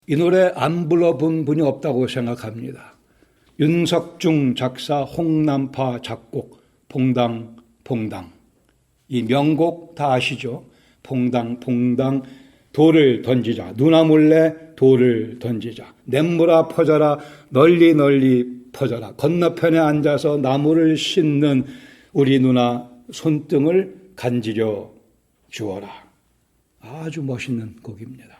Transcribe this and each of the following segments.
이 노래 안 불러본 분이 없다고 생각합니다. 윤석중 작사, 홍남파 작곡, 퐁당 퐁당. 이 명곡 다 아시죠? 퐁당 퐁당 돌을 던지자. 누나 몰래 돌을 던지자. 냇물아 퍼져라. 널리 널리 퍼져라. 건너편에 앉아서 나무를 씻는 우리 누나 손등을 간지려 주어라. 아주 멋있는 곡입니다.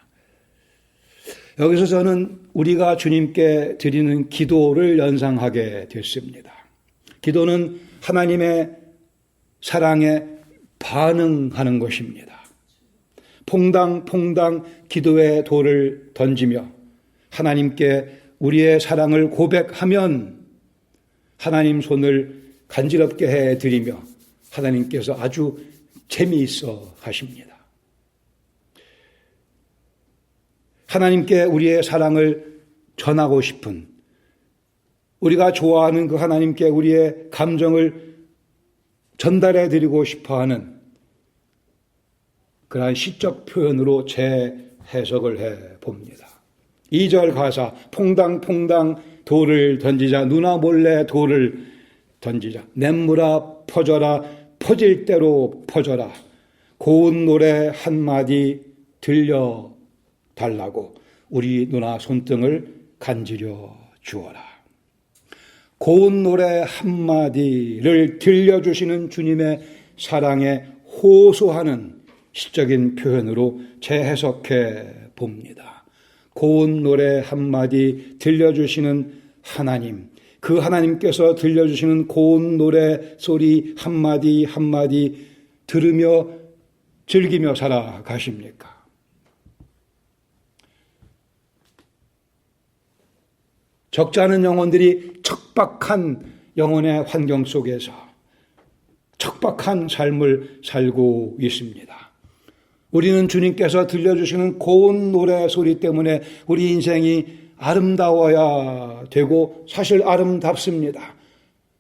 여기서 저는 우리가 주님께 드리는 기도를 연상하게 됐습니다. 기도는 하나님의 사랑에 반응하는 것입니다. 퐁당퐁당 기도의 돌을 던지며 하나님께 우리의 사랑을 고백하면 하나님 손을 간지럽게 해드리며 하나님께서 아주 재미있어 하십니다. 하나님께 우리의 사랑을 전하고 싶은, 우리가 좋아하는 그 하나님께 우리의 감정을 전달해 드리고 싶어하는 그러한 시적 표현으로 재해석을 해 봅니다. 2절 가사, 퐁당퐁당 돌을 던지자. 누나 몰래 돌을 던지자. 냇물아 퍼져라. 퍼질 대로 퍼져라. 고운 노래 한마디 들려달라고 우리 누나 손등을 간지려 주어라. 고운 노래 한마디를 들려주시는 주님의 사랑에 호소하는 시적인 표현으로 재해석해 봅니다. 고운 노래 한마디 들려주시는 하나님, 그 하나님께서 들려주시는 고운 노래 소리 한마디 한마디 들으며 즐기며 살아가십니까? 적지 않은 영혼들이 척박한 영혼의 환경 속에서 척박한 삶을 살고 있습니다. 우리는 주님께서 들려주시는 고운 노래 소리 때문에 우리 인생이 아름다워야 되고 사실 아름답습니다.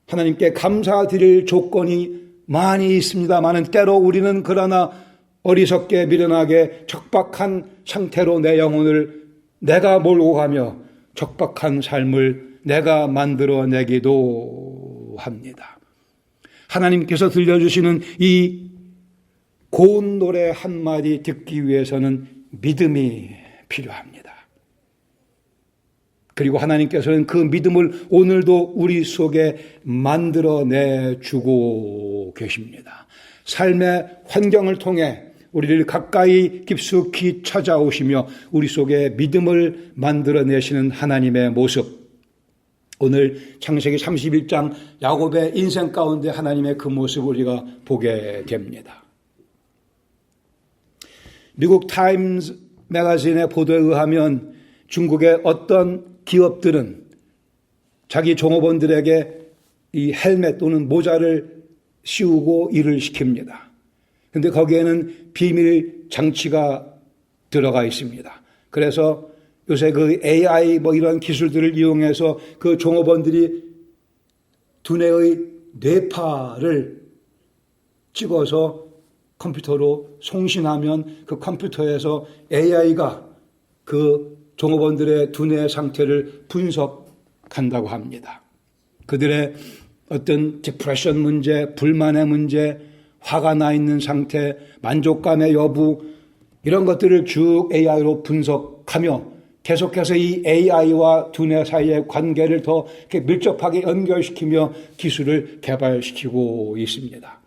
하나님께 감사드릴 조건이 많이 있습니다만 때로 우리는 그러나 어리석게 미련하게 척박한 상태로 내 영혼을 내가 몰고 가며 척박한 삶을 내가 만들어내기도 합니다. 하나님께서 들려주시는 이 고운 노래 한마디 듣기 위해서는 믿음이 필요합니다. 그리고 하나님께서는 그 믿음을 오늘도 우리 속에 만들어내 주고 계십니다. 삶의 환경을 통해 우리를 가까이 깊숙이 찾아오시며 우리 속에 믿음을 만들어내시는 하나님의 모습. 오늘 창세기 31장 야곱의 인생 가운데 하나님의 그 모습을 우리가 보게 됩니다. 미국 타임스 매거진의 보도에 의하면 중국의 어떤 기업들은 자기 종업원들에게 이 헬멧 또는 모자를 씌우고 일을 시킵니다. 그런데 거기에는 비밀 장치가 들어가 있습니다. 그래서 요새 그 AI 이런 기술들을 이용해서 그 종업원들이 두뇌의 뇌파를 찍어서 컴퓨터로 송신하면 그 컴퓨터에서 AI가 그 종업원들의 두뇌 상태를 분석한다고 합니다. 그들의 어떤 디프레션 문제, 불만의 문제, 화가 나 있는 상태, 만족감의 여부 이런 것들을 쭉 AI로 분석하며 계속해서 이 AI와 두뇌 사이의 관계를 더 이렇게 밀접하게 연결시키며 기술을 개발시키고 있습니다.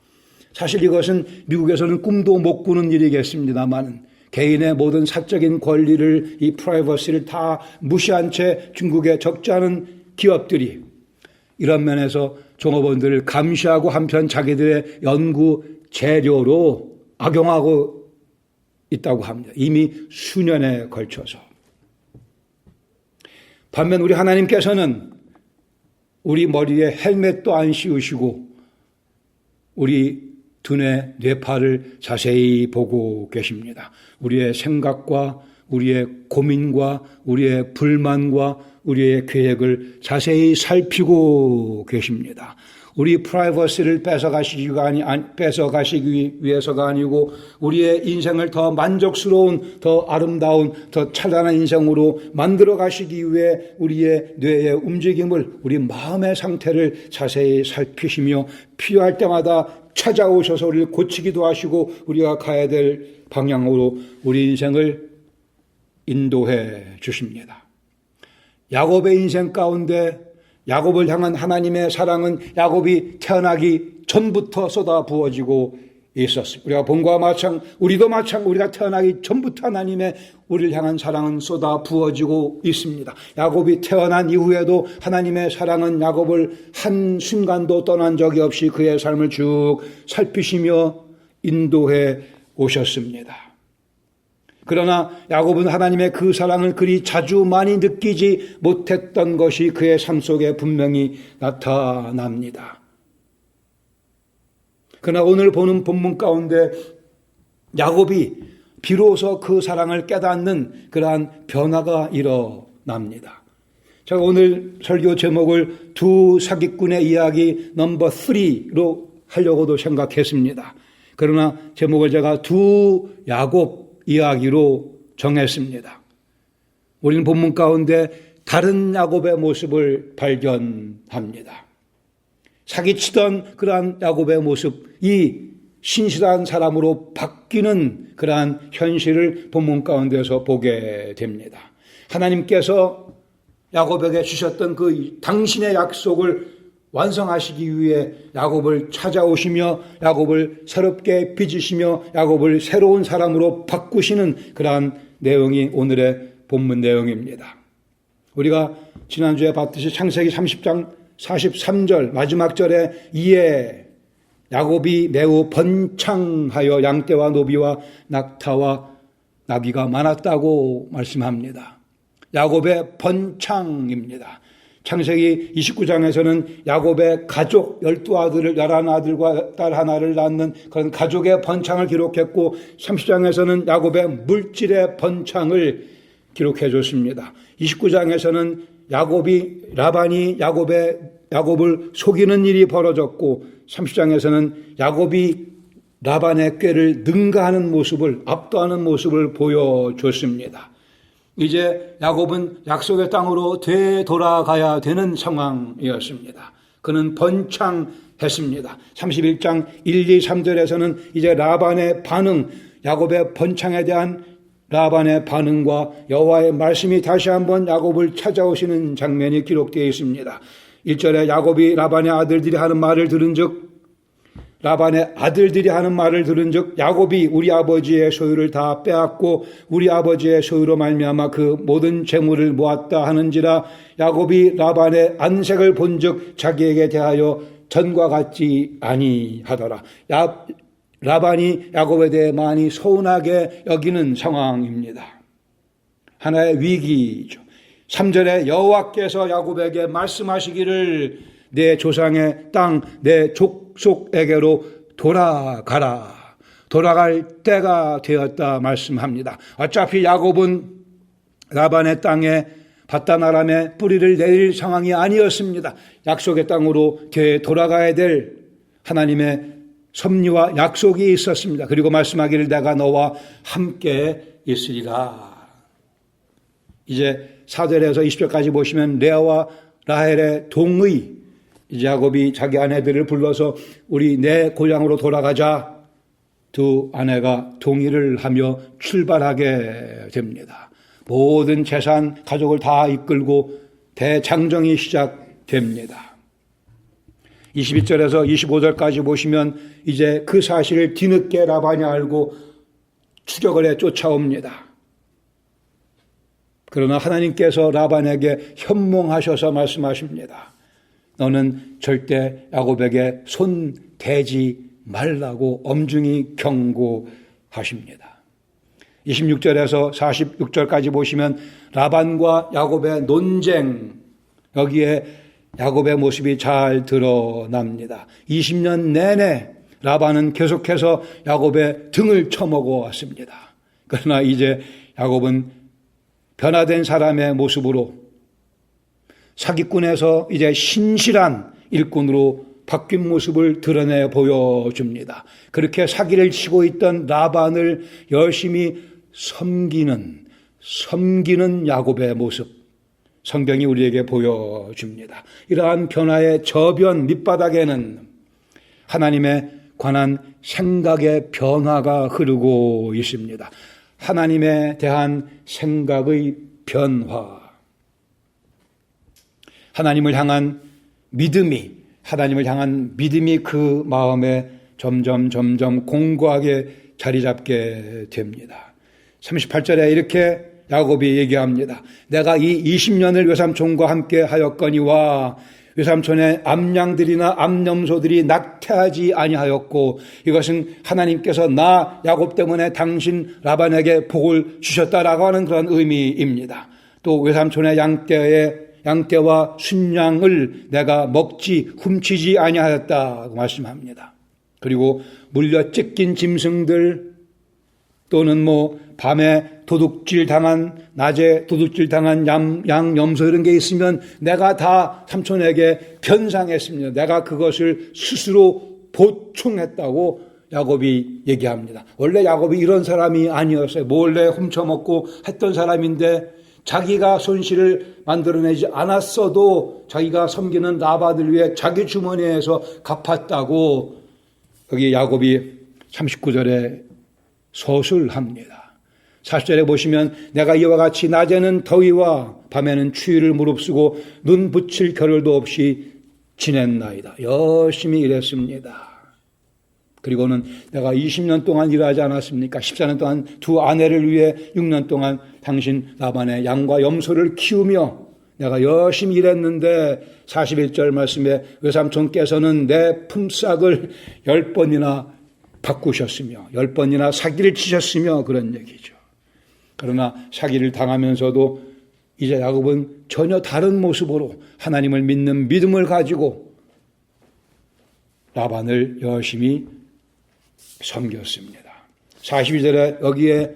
사실 이것은 미국에서는 꿈도 못 꾸는 일이겠습니다만 개인의 모든 사적인 권리를 이 프라이버시를 다 무시한 채 중국의 적지 않은 기업들이 이런 면에서 종업원들을 감시하고 한편 자기들의 연구 재료로 악용하고 있다고 합니다. 이미 수년에 걸쳐서. 반면 우리 하나님께서는 우리 머리에 헬멧도 안 씌우시고 우리 두뇌 뇌파를 자세히 보고 계십니다. 우리의 생각과 우리의 고민과 우리의 불만과 우리의 계획을 자세히 살피고 계십니다. 우리 프라이버시를 뺏어가시기 위해서가 아니고 우리의 인생을 더 만족스러운, 더 아름다운, 더 찬란한 인생으로 만들어 가시기 위해 우리의 뇌의 움직임을, 우리 마음의 상태를 자세히 살피시며 필요할 때마다 찾아오셔서 우리를 고치기도 하시고 우리가 가야 될 방향으로 우리 인생을 인도해 주십니다. 야곱의 인생 가운데 야곱을 향한 하나님의 사랑은 야곱이 태어나기 전부터 쏟아 부어지고 있었습니다. 우리가 본 것과 우리가 태어나기 전부터 하나님의 우리를 향한 사랑은 쏟아 부어지고 있습니다. 야곱이 태어난 이후에도 하나님의 사랑은 야곱을 한순간도 떠난 적이 없이 그의 삶을 쭉 살피시며 인도해 오셨습니다. 그러나 야곱은 하나님의 그 사랑을 그리 자주 많이 느끼지 못했던 것이 그의 삶 속에 분명히 나타납니다. 그러나 오늘 보는 본문 가운데 야곱이 비로소 그 사랑을 깨닫는 그러한 변화가 일어납니다. 제가 오늘 설교 제목을 두 사기꾼의 이야기 넘버 3로 하려고도 생각했습니다. 그러나 제목을 제가 두 야곱 이야기로 정했습니다. 우리는 본문 가운데 다른 야곱의 모습을 발견합니다. 사기치던 그러한 야곱의 모습이 신실한 사람으로 바뀌는 그러한 현실을 본문 가운데서 보게 됩니다. 하나님께서 야곱에게 주셨던 그 당신의 약속을 완성하시기 위해 야곱을 찾아오시며 야곱을 새롭게 빚으시며 야곱을 새로운 사람으로 바꾸시는 그러한 내용이 오늘의 본문 내용입니다. 우리가 지난주에 봤듯이 창세기 30장 43절 마지막 절에 이에 야곱이 매우 번창하여 양떼와 노비와 낙타와 나귀가 많았다고 말씀합니다. 야곱의 번창입니다. 창세기 29장에서는 야곱의 가족 12아들을 11아들과 딸 하나를 낳는 그런 가족의 번창을 기록했고 30장에서는 야곱의 물질의 번창을 기록해 줬습니다. 29장에서는 라반이 야곱을 속이는 일이 벌어졌고 30장에서는 야곱이 라반의 꾀를 능가하는 모습을 압도하는 모습을 보여줬습니다. 이제 야곱은 약속의 땅으로 되돌아가야 되는 상황이었습니다. 그는 번창했습니다. 31장 1, 2, 3절에서는 이제 라반의 반응, 야곱의 번창에 대한 라반의 반응과 여호와의 말씀이 다시 한번 야곱을 찾아오시는 장면이 기록되어 있습니다. 1절에 야곱이 라반의 아들들이 하는 말을 들은즉 야곱이 우리 아버지의 소유를 다 빼앗고 우리 아버지의 소유로 말미암아 그 모든 재물을 모았다 하는지라 야곱이 라반의 안색을 본즉 자기에게 대하여 전과 같지 아니하더라. 라반이 야곱에 대해 많이 서운하게 여기는 상황입니다. 하나의 위기죠. 3절에 여호와께서 야곱에게 말씀하시기를 내 조상의 땅, 내 족속에게로 돌아가라. 돌아갈 때가 되었다 말씀합니다. 어차피 야곱은 라반의 땅에 바단 아람의 뿌리를 내릴 상황이 아니었습니다. 약속의 땅으로 돌아가야 될 하나님의 섭리와 약속이 있었습니다. 그리고 말씀하기를 내가 너와 함께 있으리라. 이제 4절에서 20절까지 보시면 레아와 라헬의 동의, 이제 야곱이 자기 아내들을 불러서 우리 내 고향으로 돌아가자. 두 아내가 동의를 하며 출발하게 됩니다. 모든 재산, 가족을 다 이끌고 대장정이 시작됩니다. 22절에서 25절까지 보시면 이제 그 사실을 뒤늦게 라반이 알고 추격을 해 쫓아옵니다. 그러나 하나님께서 라반에게 현몽하셔서 말씀하십니다. 너는 절대 야곱에게 손 대지 말라고 엄중히 경고하십니다. 26절에서 46절까지 보시면 라반과 야곱의 논쟁, 여기에 야곱의 모습이 잘 드러납니다. 20년 내내 라반은 계속해서 야곱의 등을 쳐먹어 왔습니다. 그러나 이제 야곱은 변화된 사람의 모습으로 사기꾼에서 이제 신실한 일꾼으로 바뀐 모습을 드러내 보여줍니다. 그렇게 사기를 치고 있던 라반을 열심히 섬기는 야곱의 모습, 성경이 우리에게 보여줍니다. 이러한 변화의 저변 밑바닥에는 하나님에 관한 생각의 변화가 흐르고 있습니다. 하나님에 대한 생각의 변화, 하나님을 향한 믿음이 그 마음에 점점 공고하게 자리 잡게 됩니다. 38절에 이렇게 야곱이 얘기합니다. 내가 이 20년을 외삼촌과 함께 하였거니와 외삼촌의 암양들이나 암염소들이 낙태하지 아니하였고 이것은 하나님께서 나 야곱 때문에 당신 라반에게 복을 주셨다라고 하는 그런 의미입니다. 또 외삼촌의 양떼와 순양을 내가 훔치지 아니하였다고 말씀합니다. 그리고 물려 찢긴 짐승들 또는 밤에 낮에 도둑질 당한 양, 염소 이런 게 있으면 내가 다 삼촌에게 변상했습니다. 내가 그것을 스스로 보충했다고 야곱이 얘기합니다. 원래 야곱이 이런 사람이 아니었어요. 몰래 훔쳐먹고 했던 사람인데 자기가 손실을 만들어내지 않았어도 자기가 섬기는 라반을 위해 자기 주머니에서 갚았다고 여기 야곱이 39절에 서술합니다. 40절에 보시면 내가 이와 같이 낮에는 더위와 밤에는 추위를 무릅쓰고 눈 붙일 겨를도 없이 지냈나이다. 열심히 일했습니다. 그리고는 내가 20년 동안 일하지 않았습니까? 14년 동안 두 아내를 위해 6년 동안 당신 라반의 양과 염소를 키우며 내가 열심히 일했는데 41절 말씀에 외삼촌께서는 내 품삯을 10번이나 바꾸셨으며 10번이나 사기를 치셨으며 그런 얘기죠. 그러나 사기를 당하면서도 이제 야곱은 전혀 다른 모습으로 하나님을 믿는 믿음을 가지고 라반을 열심히 섬겼습니다. 42절에 여기에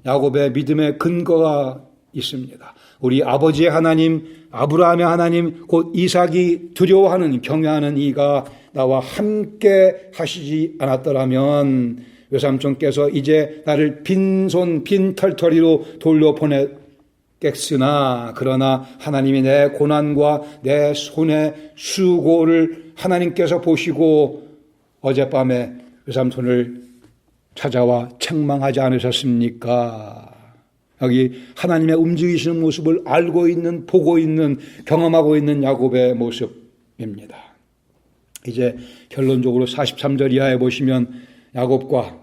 야곱의 믿음의 근거가 있습니다. 우리 아버지의 하나님, 아브라함의 하나님, 곧 이삭이 두려워하는 경외하는 이가 나와 함께 하시지 않았더라면 외삼촌께서 이제 나를 빈손 빈털터리로 돌려보냈겠으나 그러나 하나님이 내 고난과 내 손의 수고를 하나님께서 보시고 어젯밤에 외삼촌을 찾아와 책망하지 않으셨습니까? 여기 하나님의 움직이시는 모습을 알고 있는, 보고 있는, 경험하고 있는 야곱의 모습입니다. 이제 결론적으로 43절 이하에 보시면 야곱과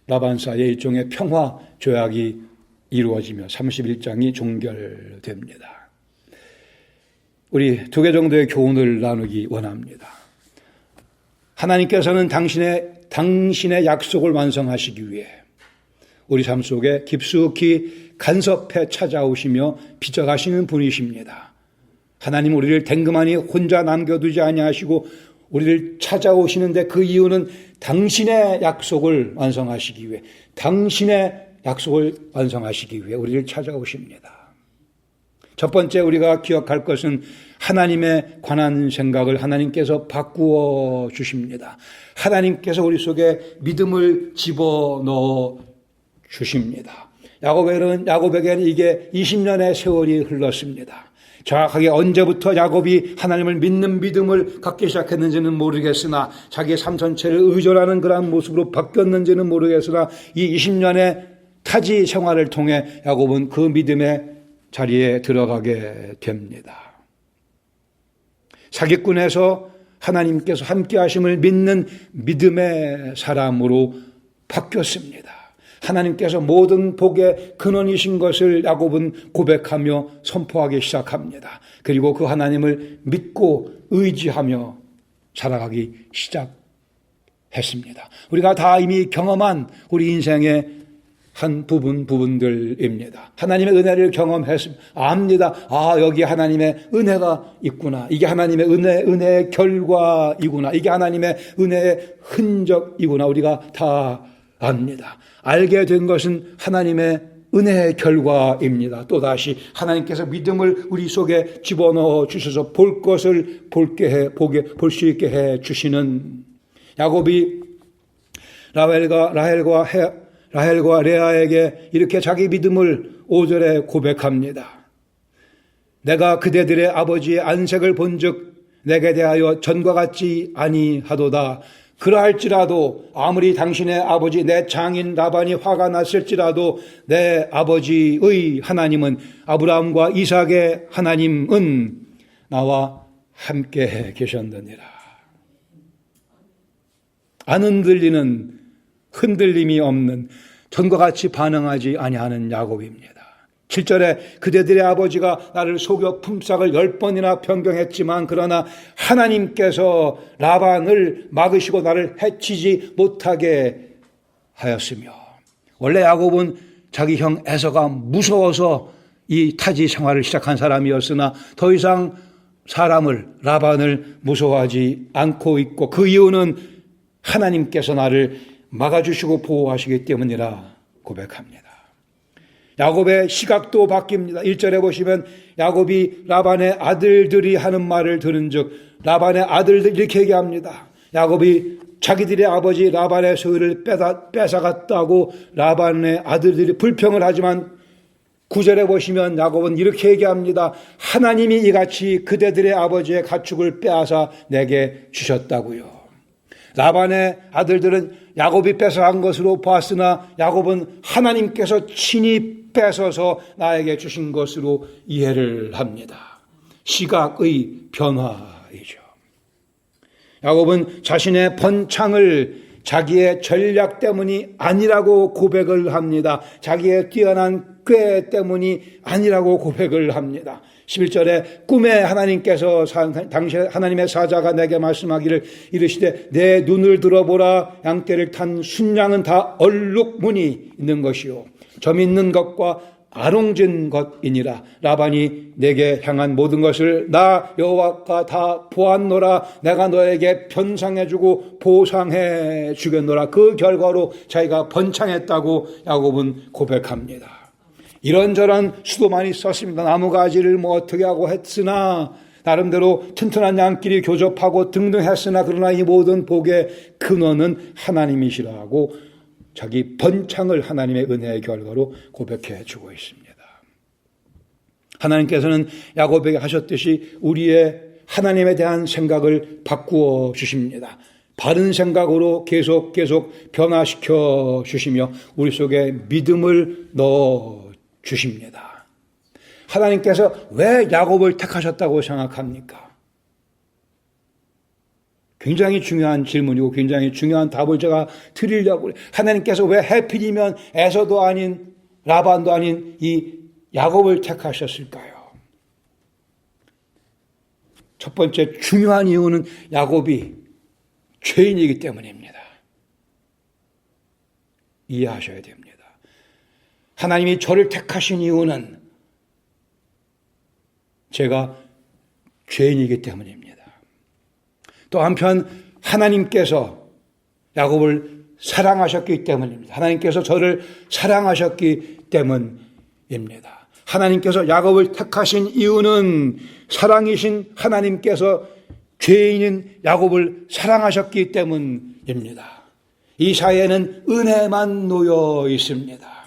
라반 사이의 일종의 평화 조약이 이루어지며 31장이 종결됩니다. 우리 두 개 정도의 교훈을 나누기 원합니다. 하나님께서는 당신의 약속을 완성하시기 위해 우리 삶 속에 깊숙이 간섭해 찾아오시며 빚어가시는 분이십니다. 하나님 우리를 댕그만히 혼자 남겨두지 아니하시고 우리를 찾아오시는데 그 이유는 당신의 약속을 완성하시기 위해 우리를 찾아오십니다. 첫 번째 우리가 기억할 것은 하나님에 관한 생각을 하나님께서 바꾸어 주십니다. 하나님께서 우리 속에 믿음을 집어넣어 주십니다. 야곱에게는 이게 20년의 세월이 흘렀습니다. 정확하게 언제부터 야곱이 하나님을 믿는 믿음을 갖기 시작했는지는 모르겠으나 자기의 삶 전체를 의존하는 그러한 모습으로 바뀌었는지는 모르겠으나 이 20년의 타지 생활을 통해 야곱은 그 믿음의 자리에 들어가게 됩니다. 사기꾼에서 하나님께서 함께 하심을 믿는 믿음의 사람으로 바뀌었습니다. 하나님께서 모든 복의 근원이신 것을 야곱은 고백하며 선포하기 시작합니다. 그리고 그 하나님을 믿고 의지하며 살아가기 시작했습니다. 우리가 다 이미 경험한 우리 인생의 한 부분들입니다. 하나님의 은혜를 경험했습니다. 압니다. 여기 하나님의 은혜가 있구나. 이게 하나님의 은혜의 결과이구나. 이게 하나님의 은혜의 흔적이구나. 우리가 다 압니다. 알게 된 것은 하나님의 은혜의 결과입니다. 또다시 하나님께서 믿음을 우리 속에 집어넣어 주셔서 볼 것을 볼 수 있게 해 주시는 야곱이 라헬과 레아에게 이렇게 자기 믿음을 5절에 고백합니다. 내가 그대들의 아버지의 안색을 본즉 내게 대하여 전과 같지 아니하도다. 그러할지라도 아무리 당신의 아버지 내 장인 라반이 화가 났을지라도 내 아버지의 하나님은 아브라함과 이삭의 하나님은 나와 함께 계셨느니라. 안 흔들리는, 흔들림이 없는, 전과 같이 반응하지 아니하는 야곱입니다. 7절에 그대들의 아버지가 나를 속여 품삯을 10번이나 변경했지만 그러나 하나님께서 라반을 막으시고 나를 해치지 못하게 하였으며, 원래 야곱은 자기 형 에서가 무서워서 이 타지 생활을 시작한 사람이었으나 더 이상 라반을 무서워하지 않고 있고, 그 이유는 하나님께서 나를 막아주시고 보호하시기 때문이라 고백합니다. 야곱의 시각도 바뀝니다. 1절에 보시면 야곱이 라반의 아들들이 하는 말을 들은즉, 라반의 아들들이 이렇게 얘기합니다. 야곱이 자기들의 아버지 라반의 소유를 뺏어갔다고 라반의 아들들이 불평을 하지만 9절에 보시면 야곱은 이렇게 얘기합니다. 하나님이 이같이 그대들의 아버지의 가축을 빼앗아 내게 주셨다고요. 라반의 아들들은 야곱이 뺏어간 것으로 보았으나 야곱은 하나님께서 친히 뺏어서 나에게 주신 것으로 이해를 합니다. 시각의 변화이죠. 야곱은 자신의 번창을 자기의 전략 때문이 아니라고 고백을 합니다. 자기의 뛰어난 꾀 때문이 아니라고 고백을 합니다. 11절에 꿈에 하나님께서 당시 하나님의 사자가 내게 말씀하기를 이르시되 내 눈을 들어보라. 양떼를 탄 순양은 다 얼룩무늬 있는 것이요 점 있는 것과 아롱진 것이니라. 라반이 내게 향한 모든 것을 나 여호와가 다 보았노라. 내가 너에게 변상해주고 보상해 주겠노라. 그 결과로 자기가 번창했다고 야곱은 고백합니다. 이런저런 수도 많이 썼습니다. 나무가지를 어떻게 하고 했으나 나름대로 튼튼한 양끼리 교접하고 등등 했으나 그러나 이 모든 복의 근원은 하나님이시라고 자기 번창을 하나님의 은혜의 결과로 고백해 주고 있습니다. 하나님께서는 야곱에게 하셨듯이 우리의 하나님에 대한 생각을 바꾸어 주십니다. 바른 생각으로 계속 변화시켜 주시며 우리 속에 믿음을 넣어 주십니다. 하나님께서 왜 야곱을 택하셨다고 생각합니까? 굉장히 중요한 질문이고 굉장히 중요한 답을 제가 드리려고 해요. 하나님께서 왜 하필이면 에서도 아닌 라반도 아닌 이 야곱을 택하셨을까요? 첫 번째 중요한 이유는 야곱이 죄인이기 때문입니다. 이해하셔야 됩니다. 하나님이 저를 택하신 이유는 제가 죄인이기 때문입니다. 또 한편 하나님께서 야곱을 사랑하셨기 때문입니다. 하나님께서 저를 사랑하셨기 때문입니다. 하나님께서 야곱을 택하신 이유는 사랑이신 하나님께서 죄인인 야곱을 사랑하셨기 때문입니다. 이 사회에는 은혜만 놓여 있습니다.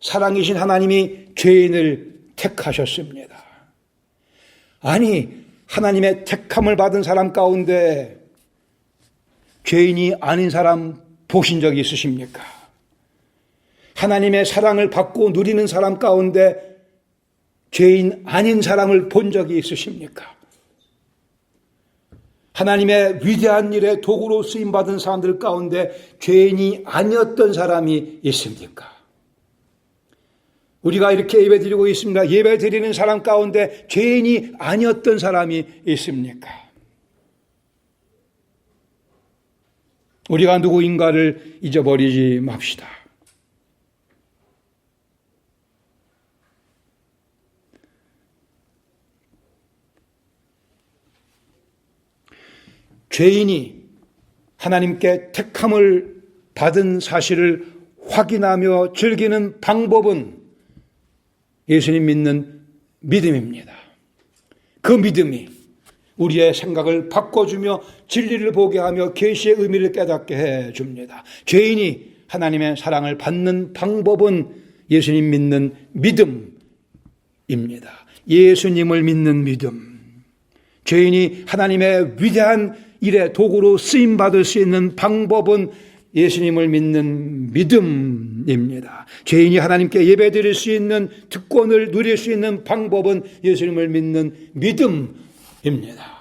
사랑이신 하나님이 죄인을 택하셨습니다. 아니, 하나님의 택함을 받은 사람 가운데 죄인이 아닌 사람 보신 적이 있으십니까? 하나님의 사랑을 받고 누리는 사람 가운데 죄인 아닌 사람을 본 적이 있으십니까? 하나님의 위대한 일에 도구로 쓰임받은 사람들 가운데 죄인이 아니었던 사람이 있습니까? 우리가 이렇게 예배드리고 있습니다. 예배드리는 사람 가운데 죄인이 아니었던 사람이 있습니까? 우리가 누구인가를 잊어버리지 맙시다. 죄인이 하나님께 택함을 받은 사실을 확인하며 즐기는 방법은 예수님 믿는 믿음입니다. 그 믿음이 우리의 생각을 바꿔주며 진리를 보게 하며 계시의 의미를 깨닫게 해줍니다. 죄인이 하나님의 사랑을 받는 방법은 예수님 믿는 믿음입니다. 예수님을 믿는 믿음. 죄인이 하나님의 위대한 일의 도구로 쓰임받을 수 있는 방법은 예수님을 믿는 믿음입니다. 죄인이 하나님께 예배드릴 수 있는 특권을 누릴 수 있는 방법은 예수님을 믿는 믿음입니다.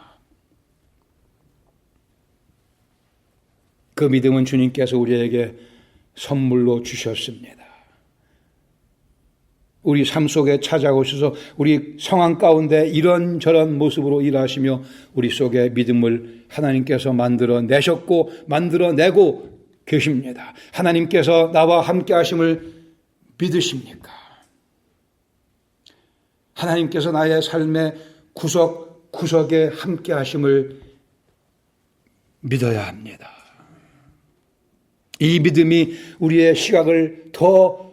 그 믿음은 주님께서 우리에게 선물로 주셨습니다. 우리 삶 속에 찾아오셔서 우리 상황 가운데 이런저런 모습으로 일하시며 우리 속에 믿음을 하나님께서 만들어내셨고 만들어내고 계십니다. 하나님께서 나와 함께 하심을 믿으십니까? 하나님께서 나의 삶의 구석구석에 함께 하심을 믿어야 합니다. 이 믿음이 우리의 시각을 더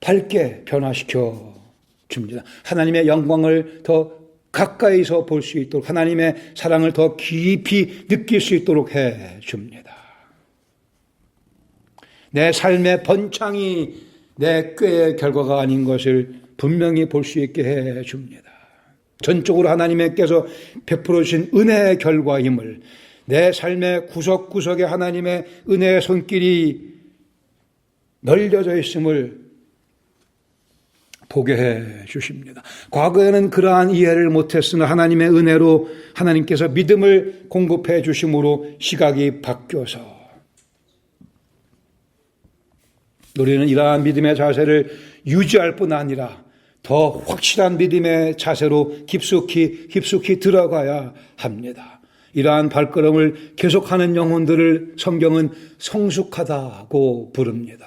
밝게 변화시켜 줍니다. 하나님의 영광을 더 가까이서 볼 수 있도록 하나님의 사랑을 더 깊이 느낄 수 있도록 해 줍니다. 내 삶의 번창이 내 꾀의 결과가 아닌 것을 분명히 볼 수 있게 해 줍니다. 전적으로 하나님께서 베풀어 주신 은혜의 결과임을 내 삶의 구석구석에 하나님의 은혜의 손길이 널려져 있음을 보게 해 주십니다. 과거에는 그러한 이해를 못했으나 하나님의 은혜로 하나님께서 믿음을 공급해 주심으로 시각이 바뀌어서 우리는 이러한 믿음의 자세를 유지할 뿐 아니라 더 확실한 믿음의 자세로 깊숙이 들어가야 합니다. 이러한 발걸음을 계속하는 영혼들을 성경은 성숙하다고 부릅니다.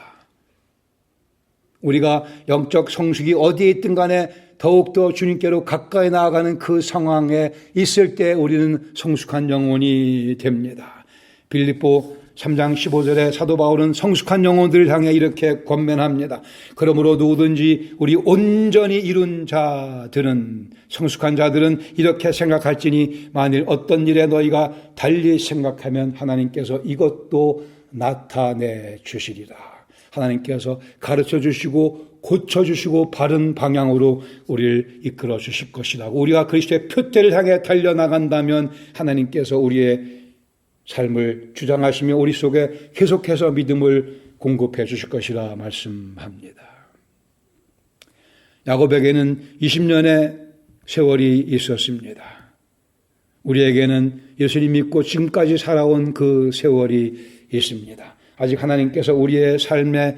우리가 영적 성숙이 어디에 있든 간에 더욱더 주님께로 가까이 나아가는 그 상황에 있을 때 우리는 성숙한 영혼이 됩니다. 빌립보 3장 15절에 사도 바울은 성숙한 영혼들을 향해 이렇게 권면합니다. 그러므로 누구든지 우리 온전히 이룬 자들은 성숙한 자들은 이렇게 생각할지니 만일 어떤 일에 너희가 달리 생각하면 하나님께서 이것도 나타내 주시리라. 하나님께서 가르쳐 주시고 고쳐 주시고 바른 방향으로 우리를 이끌어 주실 것이라고. 우리가 그리스도의 표대를 향해 달려나간다면 하나님께서 우리의 삶을 주장하시며 우리 속에 계속해서 믿음을 공급해 주실 것이라 말씀합니다. 야곱에게는 20년의 세월이 있었습니다. 우리에게는 예수님 믿고 지금까지 살아온 그 세월이 있습니다. 아직 하나님께서 우리의 삶에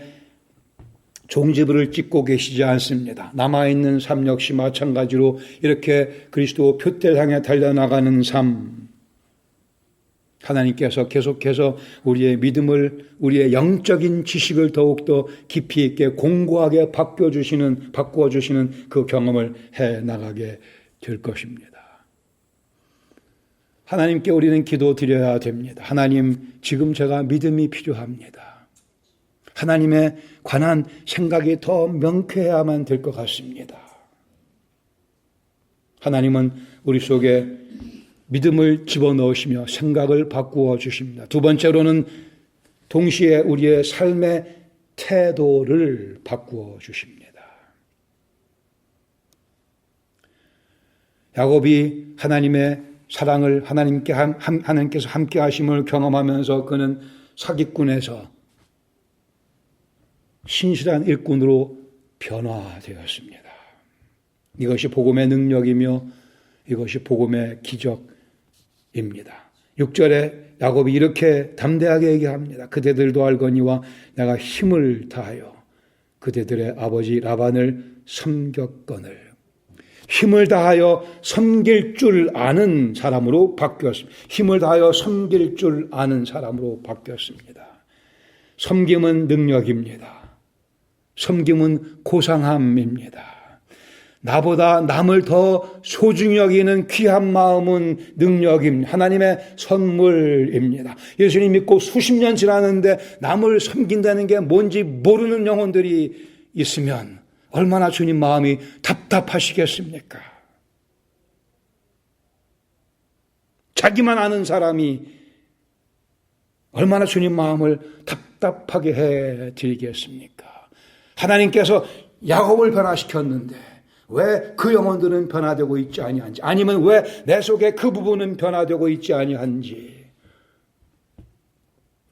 종지부를 찍고 계시지 않습니다. 남아있는 삶 역시 마찬가지로 이렇게 그리스도 표대를 향해 달려나가는 삶, 하나님께서 계속해서 우리의 믿음을, 우리의 영적인 지식을 더욱더 깊이 있게 공고하게 바꾸어 주시는 그 경험을 해 나가게 될 것입니다. 하나님께 우리는 기도드려야 됩니다. 하나님, 지금 제가 믿음이 필요합니다. 하나님에 관한 생각이 더 명쾌해야만 될 것 같습니다. 하나님은 우리 속에 믿음을 집어넣으시며 생각을 바꾸어 주십니다. 두 번째로는 동시에 우리의 삶의 태도를 바꾸어 주십니다. 야곱이 하나님의 사랑을 하나님께서 함께 하심을 경험하면서 그는 사기꾼에서 신실한 일꾼으로 변화되었습니다. 이것이 복음의 능력이며 이것이 복음의 기적입니다. 6절에 야곱이 이렇게 담대하게 얘기합니다. 그대들도 알거니와 내가 힘을 다하여 그대들의 아버지 라반을 섬겼거늘. 힘을 다하여 섬길 줄 아는 사람으로 바뀌었습니다. 힘을 다하여 섬길 줄 아는 사람으로 바뀌었습니다. 섬김은 능력입니다. 섬김은 고상함입니다. 나보다 남을 더 소중히 여기는 귀한 마음은 능력입니다. 하나님의 선물입니다. 예수님 믿고 수십 년 지났는데 남을 섬긴다는 게 뭔지 모르는 영혼들이 있으면 얼마나 주님 마음이 답답하시겠습니까? 자기만 아는 사람이 얼마나 주님 마음을 답답하게 해드리겠습니까? 하나님께서 야곱을 변화시켰는데 왜 그 영혼들은 변화되고 있지 아니한지, 아니면 왜 내 속에 그 부분은 변화되고 있지 아니한지,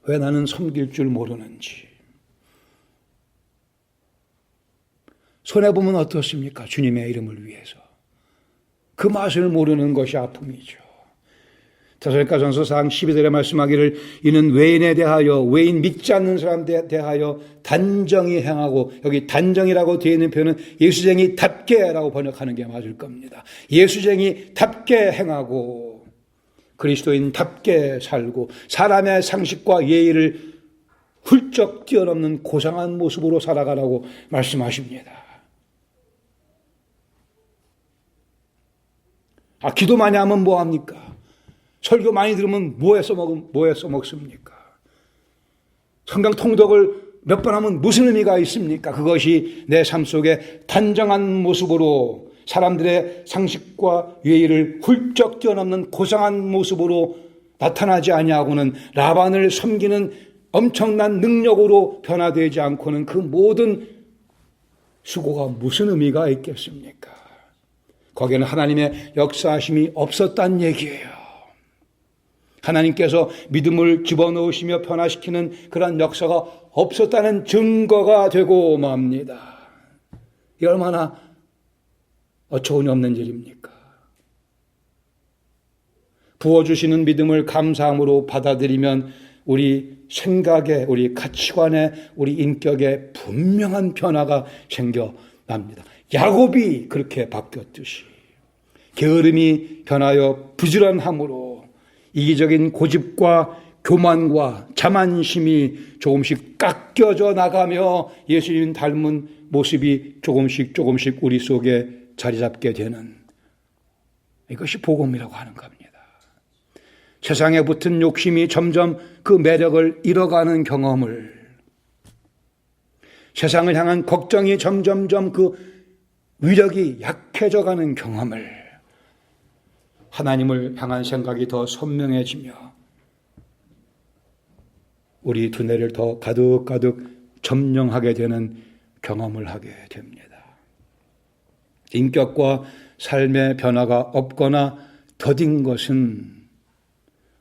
왜 나는 섬길 줄 모르는지. 손해보면 어떻습니까? 주님의 이름을 위해서. 그 맛을 모르는 것이 아픔이죠. 데살로니가전서 4장 12절에 말씀하기를 이는 외인에 대하여, 외인 믿지 않는 사람에 대하여 단정히 행하고, 여기 단정이라고 되어 있는 표현은 예수쟁이답게라고 번역하는 게 맞을 겁니다. 예수쟁이답게 행하고 그리스도인답게 살고 사람의 상식과 예의를 훌쩍 뛰어넘는 고상한 모습으로 살아가라고 말씀하십니다. 기도 많이 하면 뭐합니까? 설교 많이 들으면 뭐에 써먹습니까? 성경 통독을 몇 번 하면 무슨 의미가 있습니까? 그것이 내 삶 속에 단정한 모습으로 사람들의 상식과 예의를 훌쩍 뛰어넘는 고상한 모습으로 나타나지 아니하고는 라반을 섬기는 엄청난 능력으로 변화되지 않고는 그 모든 수고가 무슨 의미가 있겠습니까? 거기에는 하나님의 역사하심이 없었다는 얘기예요. 하나님께서 믿음을 집어넣으시며 변화시키는 그런 역사가 없었다는 증거가 되고 맙니다. 이 얼마나 어처구니 없는 일입니까? 부어주시는 믿음을 감사함으로 받아들이면 우리 생각에, 우리 가치관에, 우리 인격에 분명한 변화가 생겨납니다. 야곱이 그렇게 바뀌었듯이 게으름이 변하여 부지런함으로 이기적인 고집과 교만과 자만심이 조금씩 깎여져 나가며 예수님 닮은 모습이 조금씩 우리 속에 자리 잡게 되는, 이것이 복음이라고 하는 겁니다. 세상에 붙은 욕심이 점점 그 매력을 잃어가는 경험을, 세상을 향한 걱정이 점점점 그 위력이 약해져가는 경험을, 하나님을 향한 생각이 더 선명해지며 우리 두뇌를 더 가득가득 점령하게 되는 경험을 하게 됩니다. 인격과 삶의 변화가 없거나 더딘 것은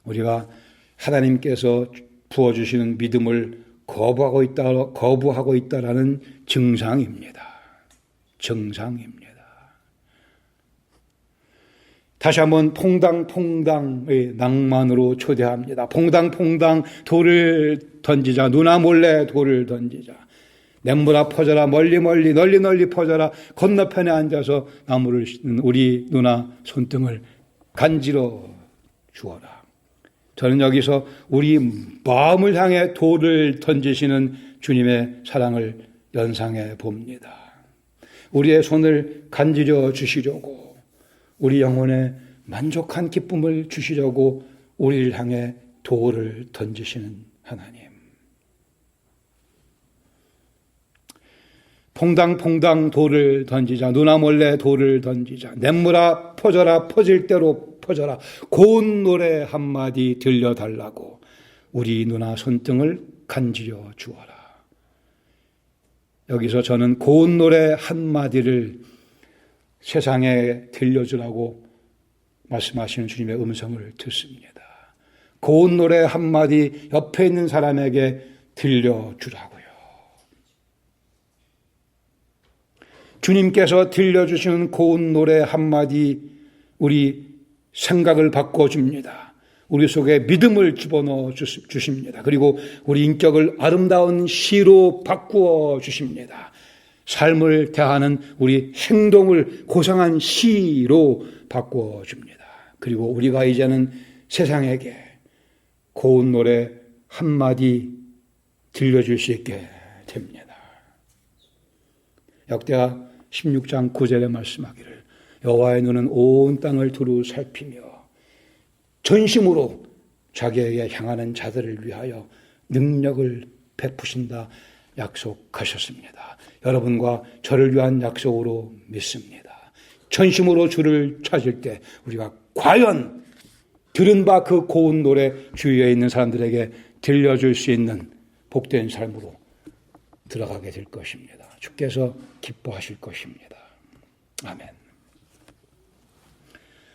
우리가 하나님께서 부어주시는 믿음을 거부하고 있다라는 증상입니다. 증상입니다. 다시 한번 퐁당퐁당의 낭만으로 초대합니다. 퐁당퐁당 돌을 던지자. 누나 몰래 돌을 던지자. 냇물아 퍼져라. 널리 퍼져라. 건너편에 앉아서 나무를 씻는 우리 누나 손등을 간지러 주어라. 저는 여기서 우리 마음을 향해 돌을 던지시는 주님의 사랑을 연상해 봅니다. 우리의 손을 간지러 주시려고, 우리 영혼에 만족한 기쁨을 주시려고 우리를 향해 돌을 던지시는 하나님. 퐁당퐁당 돌을 던지자. 누나 몰래 돌을 던지자. 냇물아 퍼져라. 퍼질 대로 퍼져라. 고운 노래 한마디 들려달라고 우리 누나 손등을 간지려 주어라. 여기서 저는 고운 노래 한마디를 세상에 들려주라고 말씀하시는 주님의 음성을 듣습니다. 고운 노래 한마디 옆에 있는 사람에게 들려주라고요. 주님께서 들려주시는 고운 노래 한마디 우리 생각을 바꿔줍니다. 우리 속에 믿음을 집어넣어 주십니다. 그리고 우리 인격을 아름다운 시로 바꾸어 주십니다. 삶을 대하는 우리 행동을 고상한 시로 바꾸어 줍니다. 그리고 우리가 이제는 세상에게 고운 노래 한마디 들려줄 수 있게 됩니다. 역대하 16장 9절에 말씀하기를 여호와의 눈은 온 땅을 두루 살피며 전심으로 자기에게 향하는 자들을 위하여 능력을 베푸신다 약속하셨습니다. 여러분과 저를 위한 약속으로 믿습니다. 전심으로 주를 찾을 때 우리가 과연 들은 바 그 고운 노래 주위에 있는 사람들에게 들려줄 수 있는 복된 삶으로 들어가게 될 것입니다. 주께서 기뻐하실 것입니다. 아멘.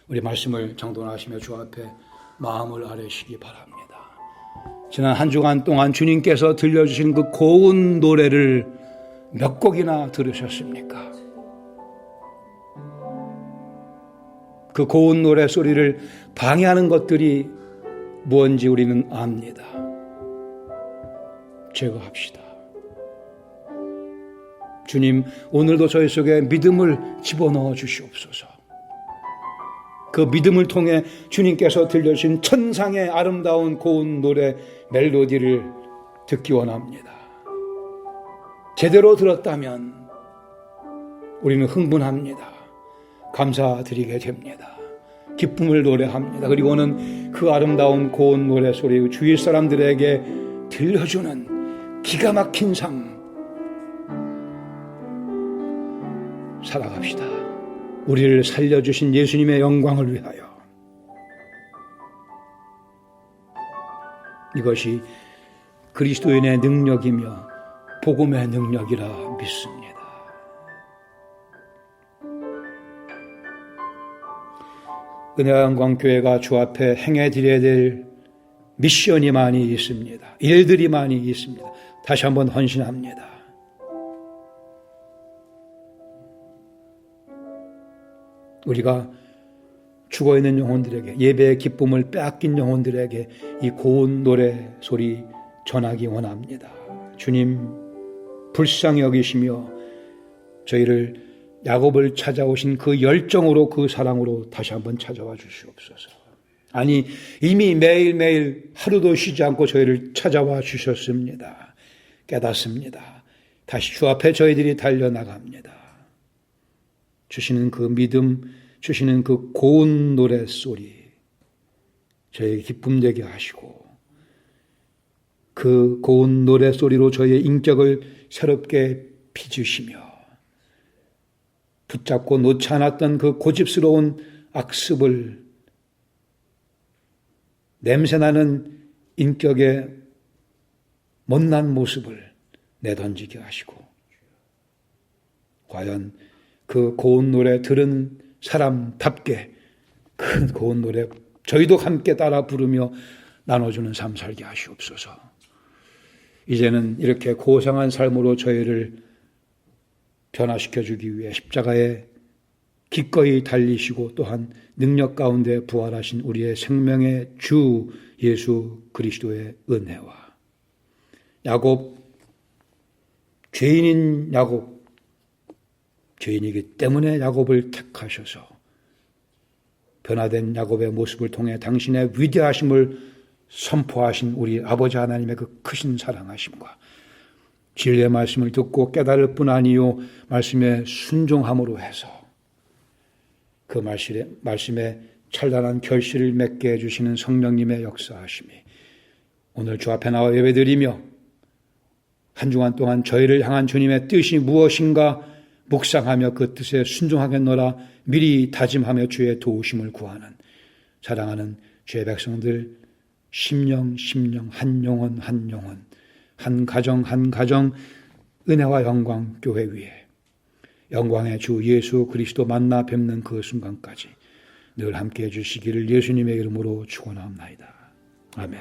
우리 말씀을 정돈하시며 주 앞에 마음을 아뢰시기 바랍니다. 지난 한 주간 동안 주님께서 들려주신 그 고운 노래를 몇 곡이나 들으셨습니까? 그 고운 노래 소리를 방해하는 것들이 무엇인지 우리는 압니다. 제거합시다. 주님, 오늘도 저희 속에 믿음을 집어넣어 주시옵소서. 그 믿음을 통해 주님께서 들려주신 천상의 아름다운 고운 노래 멜로디를 듣기 원합니다. 제대로 들었다면 우리는 흥분합니다. 감사드리게 됩니다. 기쁨을 노래합니다. 그리고는 그 아름다운 고운 노래 소리 주위 사람들에게 들려주는 기가 막힌 삶 살아갑시다. 우리를 살려주신 예수님의 영광을 위하여. 이것이 그리스도인의 능력이며 복음의 능력이라 믿습니다. 은혜와 영광 교회가 주 앞에 행해드려야 될 미션이 많이 있습니다. 일들이 많이 있습니다. 다시 한번 헌신합니다. 우리가 죽어있는 영혼들에게, 예배의 기쁨을 빼앗긴 영혼들에게 이 고운 노래 소리 전하기 원합니다. 주님 불쌍히 여기시며 저희를 야곱을 찾아오신 그 열정으로, 그 사랑으로 다시 한번 찾아와 주시옵소서. 아니, 이미 매일매일 하루도 쉬지 않고 저희를 찾아와 주셨습니다. 깨닫습니다. 다시 주 앞에 저희들이 달려나갑니다. 주시는 그 믿음, 주시는 그 고운 노래 소리 저희에게 기쁨 되게 하시고, 그 고운 노래 소리로 저희의 인격을 새롭게 빚으시며 붙잡고 놓지 않았던 그 고집스러운 악습을, 냄새나는 인격의 못난 모습을 내던지게 하시고, 과연 그 고운 노래 들은 사람답게 그 고운 노래 저희도 함께 따라 부르며 나눠주는 삶 살게 하시옵소서. 이제는 이렇게 고상한 삶으로 저희를 변화시켜주기 위해 십자가에 기꺼이 달리시고 또한 능력 가운데 부활하신 우리의 생명의 주 예수 그리스도의 은혜와 야곱, 죄인인 야곱, 죄인이기 때문에 야곱을 택하셔서 변화된 야곱의 모습을 통해 당신의 위대하심을 선포하신 우리 아버지 하나님의 그 크신 사랑하심과 진리의 말씀을 듣고 깨달을 뿐 아니요 말씀에 순종함으로 해서 그 말씀에 찬란한 결실을 맺게 해주시는 성령님의 역사하심이 오늘 주 앞에 나와 예배드리며 한 주간 동안 저희를 향한 주님의 뜻이 무엇인가 묵상하며 그 뜻에 순종하겠노라 미리 다짐하며 주의 도우심을 구하는 사랑하는 주의 백성들 심령 한 영혼 한 가정 은혜와 영광 교회 위에 영광의 주 예수 그리스도 만나 뵙는 그 순간까지 늘 함께해 주시기를 예수님의 이름으로 축원합니다. 아멘.